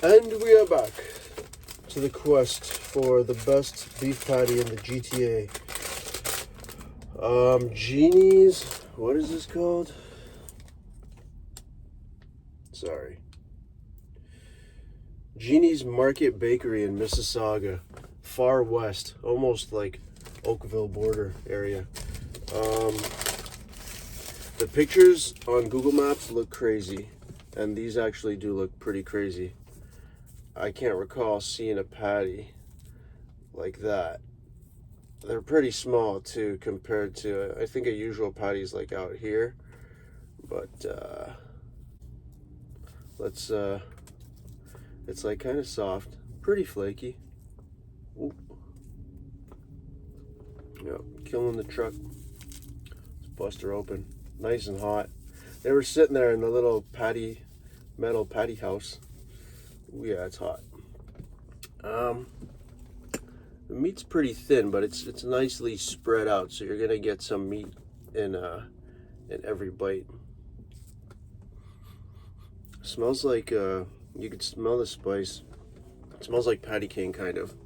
And we are back to the quest for the best beef patty in the GTA. Jeanie's, what is this called? Sorry. Jeanie's Market Bakery in Mississauga, far west, almost like Oakville border area. The pictures on Google Maps look crazy, and these actually do look pretty crazy. I can't recall seeing a patty like that. They're pretty small too compared to, I think a usual patty's like out here, but it's like kind of soft, pretty flaky. Oop. Yep, killing the truck. Let's bust her open, nice and hot. They were sitting there in the little metal patty house. Ooh, yeah, it's hot. The meat's pretty thin, but it's nicely spread out, so you're gonna get some meat in every bite. It smells like you could smell the spice. It smells like Patty King, kind of.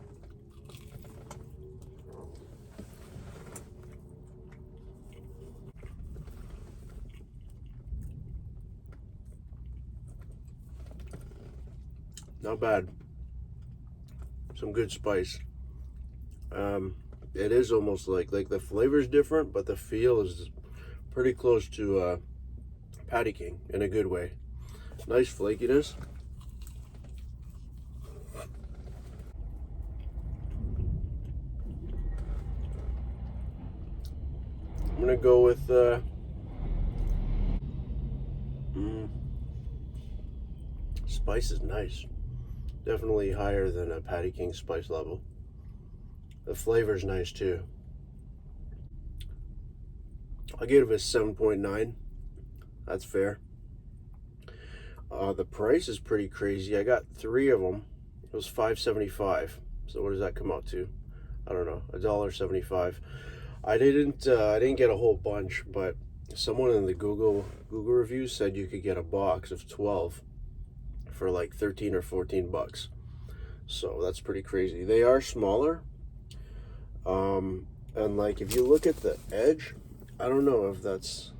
Not bad. Some good spice. It is almost like the flavor's different, but the feel is pretty close to Patty King in a good way. Nice flakiness. I'm gonna go with spice is nice. Definitely higher than a Patty King spice level. The flavor's nice too. I'll give it a 7.9. That's fair. The price is pretty crazy. I got 3 of them. It was $5.75. So what does that come out to? I don't know. $1.75. I didn't get a whole bunch, but someone in the Google reviews said you could get a box of 12 for like 13 or 14 bucks. So that's pretty crazy. They are smaller. And like if you look at the edge, I don't know if that's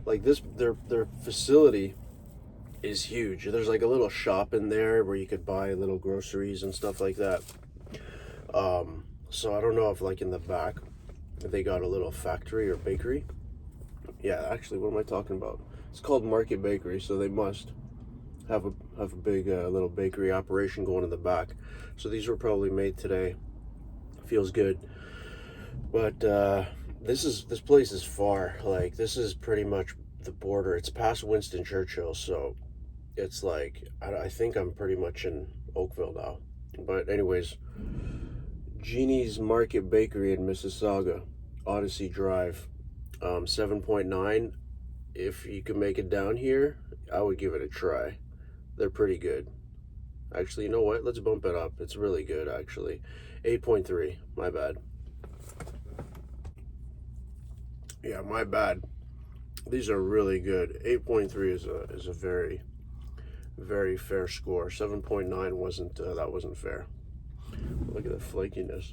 like this, their facility is huge. There's like a little shop in there where you could buy little groceries and stuff like that. So I don't know if like in the back if they got a little factory or bakery. Yeah, actually, what am I talking about? It's called Market Bakery, so they must have a big little bakery operation going in the back. So these were probably made today. Feels good. But this place is far. Like this is pretty much the border. It's past Winston Churchill, so it's like I think I'm pretty much in Oakville now. But anyways, Jeanie's Market Bakery in Mississauga, Odyssey Drive, 7.9. If you can make it down here, I would give it a try. They're pretty good. Actually, you know what? Let's bump it up. It's really good, actually. 8.3. My bad. Yeah, my bad. These are really good. 8.3 is a very, very fair score. 7.9 wasn't that wasn't fair. Look at the flakiness.